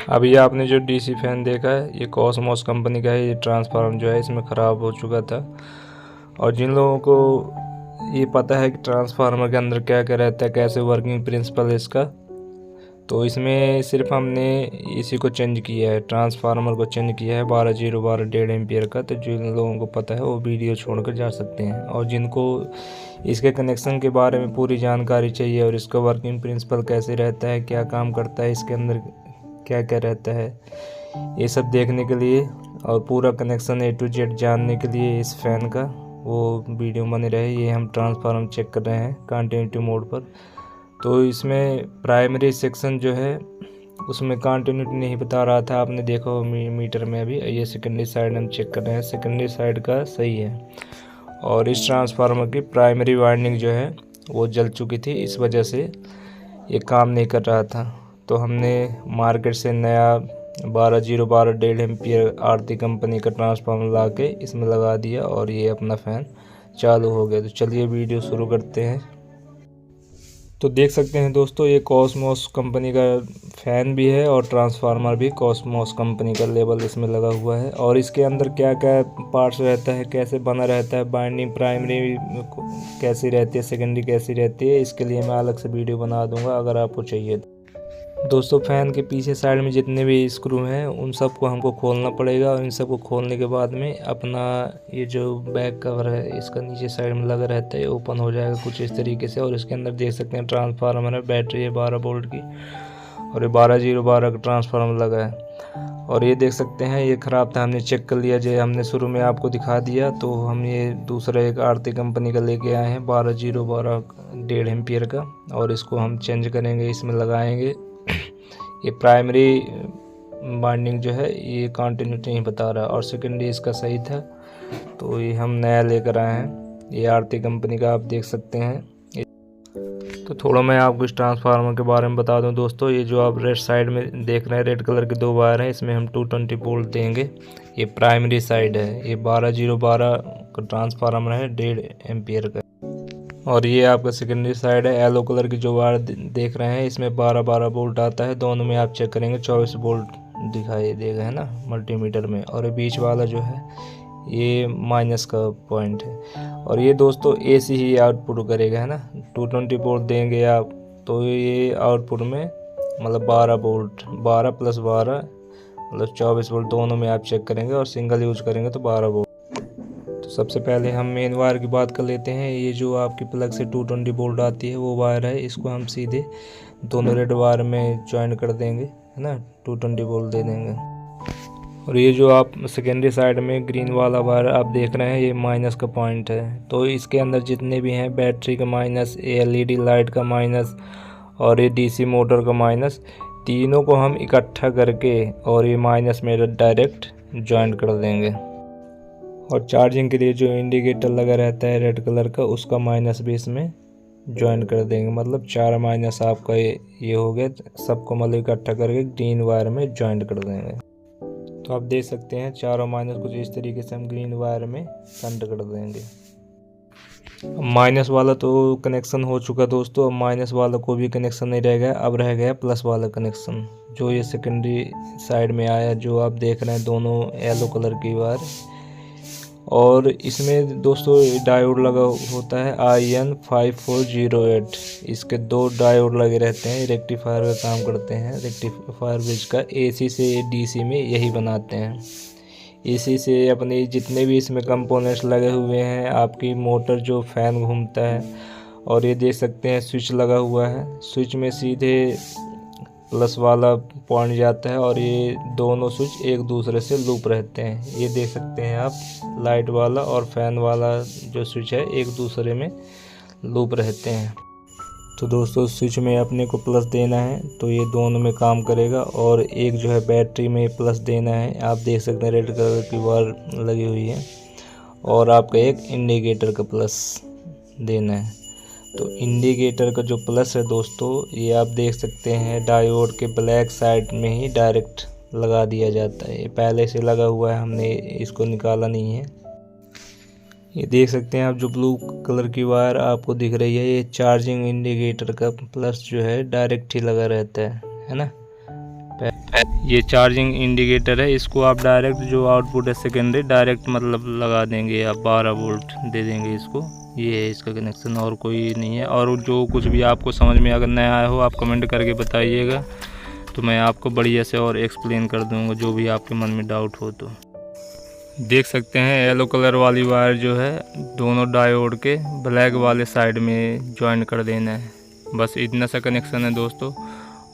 अभी आपने जो डीसी फैन देखा है ये कॉस्मोस कंपनी का है। ये ट्रांसफार्मर जो है इसमें ख़राब हो चुका था। और जिन लोगों को ये पता है कि ट्रांसफार्मर के अंदर क्या क्या रहता है, कैसे वर्किंग प्रिंसिपल है इसका, तो इसमें सिर्फ हमने इसी को चेंज किया है, ट्रांसफार्मर को चेंज किया है 12012 1.5 एम्पियर का। तो जिन लोगों को पता है वो वीडियो छोड़कर जा सकते हैं। और जिनको इसके कनेक्शन के बारे में पूरी जानकारी चाहिए और इसका वर्किंग प्रिंसिपल कैसे रहता है, क्या काम करता है, इसके अंदर क्या क्या रहता है, ये सब देखने के लिए और पूरा कनेक्शन A to Z जानने के लिए इस फ़ैन का वो वीडियो बने रहे। ये हम ट्रांसफार्मर चेक कर रहे हैं कंटिन्यूटी मोड पर। तो इसमें प्राइमरी सेक्शन जो है उसमें कंटिन्यूटी नहीं बता रहा था, आपने देखा हो मीटर में। अभी ये सेकेंडरी साइड हम चेक कर रहे हैं, सेकेंडरी साइड का सही है। और इस ट्रांसफार्मर की प्राइमरी वाइंडिंग जो है वो जल चुकी थी, इस वजह से ये काम नहीं कर रहा था। तो हमने मार्केट से नया 12012 1.5 एम्पियर आरती कंपनी का ट्रांसफार्मर ला के इसमें लगा दिया और ये अपना फ़ैन चालू हो गया। तो चलिए वीडियो शुरू करते हैं। तो देख सकते हैं दोस्तों, ये कॉस्मोस कंपनी का फ़ैन भी है और ट्रांसफार्मर भी कॉस्मोस कंपनी का लेबल इसमें लगा हुआ है। और इसके अंदर क्या क्या पार्ट्स रहता है, कैसे बना रहता है, बाइंडिंग प्राइमरी कैसी रहती है, सेकेंडरी कैसी रहती है, इसके लिए मैं अलग से वीडियो बना दूंगा अगर आपको चाहिए। दोस्तों फ़ैन के पीछे साइड में जितने भी स्क्रू हैं उन सबको हमको खोलना पड़ेगा। और इन सबको खोलने के बाद में अपना ये जो बैक कवर है इसका नीचे साइड में लगा रहता है, ओपन हो जाएगा कुछ इस तरीके से। और इसके अंदर देख सकते हैं ट्रांसफार्मर है, बैटरी है 12 वोल्ट की, और ये 12012 का ट्रांसफार्मर लगा है। और ये देख सकते हैं ये ख़राब था, हमने चेक कर लिया। जो हमने शुरू में आपको दिखा दिया, तो हम ये दूसरा एक आरती कंपनी का लेके आए हैं 12012 1.5 एम्पियर का। और इसको हम चेंज करेंगे, इसमें लगाएंगे। ये प्राइमरी बाइंडिंग जो है ये कंटिन्यूटी नहीं बता रहा और सेकेंडरी इसका सही था, तो ये हम नया लेकर आए हैं। ये आरती कंपनी का आप देख सकते हैं। तो थोड़ा मैं आपको इस ट्रांसफार्मर के बारे में बता दूं दोस्तों। ये जो आप रेड साइड में देख रहे हैं, रेड कलर के 2 वायर हैं, इसमें हम 220 वोल्ट देंगे। ये प्राइमरी साइड है, ये 12012 का ट्रांसफार्मर है 1.5 एम्पियर का। और ये आपका सेकेंडरी साइड है, येलो कलर की जो वायर देख रहे हैं इसमें 12 वोल्ट आता है। दोनों में आप चेक करेंगे 24 वोल्ट दिखाई देगा, है ना, मल्टीमीटर में। और ये बीच वाला जो है ये माइनस का पॉइंट है। और ये दोस्तों AC ही आउटपुट करेगा, है ना। 220 वोल्ट देंगे आप तो ये आउटपुट में मतलब 12 वोल्ट, 12 + 12 मतलब 24 वोल्ट, दोनों में आप चेक करेंगे। और सिंगल यूज करेंगे तो 12 वोल्ट। तो सबसे पहले हम मेन वायर की बात कर लेते हैं। ये जो आपकी प्लग से 220 वोल्ट आती है वो वायर है, इसको हम सीधे दोनों रेड वायर में ज्वाइन कर देंगे, है ना, 220 वोल्ट दे देंगे। और ये जो आप सेकेंडरी साइड में ग्रीन वाला वायर आप देख रहे हैं ये माइनस का पॉइंट है। तो इसके अंदर जितने भी हैं, बैटरी का माइनस, LED लाइट का माइनस और ये DC मोटर का माइनस, तीनों को हम इकट्ठा करके और ये माइनस में डायरेक्ट ज्वाइन कर देंगे। और चार्जिंग के लिए जो इंडिकेटर लगा रहता है रेड कलर का, उसका माइनस भी इसमें ज्वाइन कर देंगे। मतलब 4 माइनस आपका ये हो गया। सबको मतलब इकट्ठा करके ग्रीन वायर में ज्वाइन कर देंगे। तो आप देख सकते हैं चारों माइनस कुछ इस तरीके से हम ग्रीन वायर में कनेक्ट कर देंगे। माइनस वाला तो कनेक्शन हो चुका दोस्तों, अब माइनस वाला को भी कनेक्शन नहीं रह गया, अब रह गया प्लस वाला कनेक्शन, जो ये सेकेंडरी साइड में आया, जो आप देख रहे हैं दोनों येलो कलर की वायर। और इसमें दोस्तों डायोड लगा होता है IN5408। इसके 2 डायोड लगे रहते हैं, रेक्टिफायर का काम करते हैं। रेक्टिफायर ब्रिज का AC से DC में यही बनाते हैं। AC से अपने जितने भी इसमें कंपोनेंट्स लगे हुए हैं, आपकी मोटर जो फ़ैन घूमता है। और ये देख सकते हैं स्विच लगा हुआ है, स्विच में सीधे प्लस वाला पॉइंट जाता है और ये दोनों स्विच एक दूसरे से लूप रहते हैं। ये देख सकते हैं आप, लाइट वाला और फैन वाला जो स्विच है एक दूसरे में लूप रहते हैं। तो दोस्तों स्विच में अपने को प्लस देना है तो ये दोनों में काम करेगा। और एक जो है बैटरी में प्लस देना है, आप देख सकते हैं रेड कलर की वायर लगी हुई है। और आपका एक इंडिकेटर का प्लस देना है। तो इंडिकेटर का जो प्लस है दोस्तों, ये आप देख सकते हैं डायोड के ब्लैक साइड में ही डायरेक्ट लगा दिया जाता है। ये पहले से लगा हुआ है, हमने इसको निकाला नहीं है। ये देख सकते हैं आप, जो ब्लू कलर की वायर आपको दिख रही है, ये चार्जिंग इंडिकेटर का प्लस जो है डायरेक्ट ही लगा रहता है ना। ये चार्जिंग इंडिकेटर है, इसको आप डायरेक्ट जो आउटपुट है सेकेंडरी डायरेक्ट मतलब लगा देंगे, आप 12 वोल्ट दे देंगे इसको। ये है इसका कनेक्शन, और कोई नहीं है। और जो कुछ भी आपको समझ में अगर नया आया हो आप कमेंट करके बताइएगा, तो मैं आपको बढ़िया से और एक्सप्लेन कर दूंगा जो भी आपके मन में डाउट हो। तो देख सकते हैं येलो कलर वाली वायर जो है दोनों डायोड के ब्लैक वाले साइड में ज्वाइन कर देना है। बस इतना सा कनेक्शन है दोस्तों,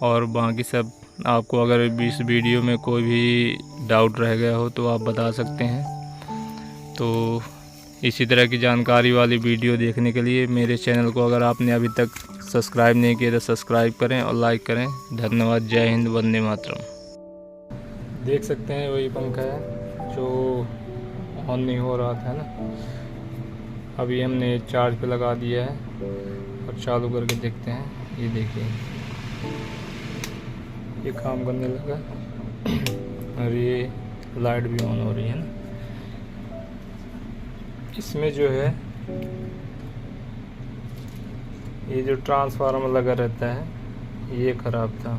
और बाकी सब आपको अगर इस वीडियो में कोई भी डाउट रह गया हो तो आप बता सकते हैं। तो इसी तरह की जानकारी वाली वीडियो देखने के लिए मेरे चैनल को अगर आपने अभी तक सब्सक्राइब नहीं किया तो सब्सक्राइब करें और लाइक करें। धन्यवाद। जय हिंद, वंदे मातरम। देख सकते हैं वही पंखा है जो ऑन नहीं हो रहा था ना, अभी हमने चार्ज पे लगा दिया है और चालू करके देखते हैं। ये देखिए ये काम करने लगा और ये लाइट भी ऑन हो रही है ना। इसमें जो है ये जो ट्रांसफार्मर लगा रहता है ये ख़राब था।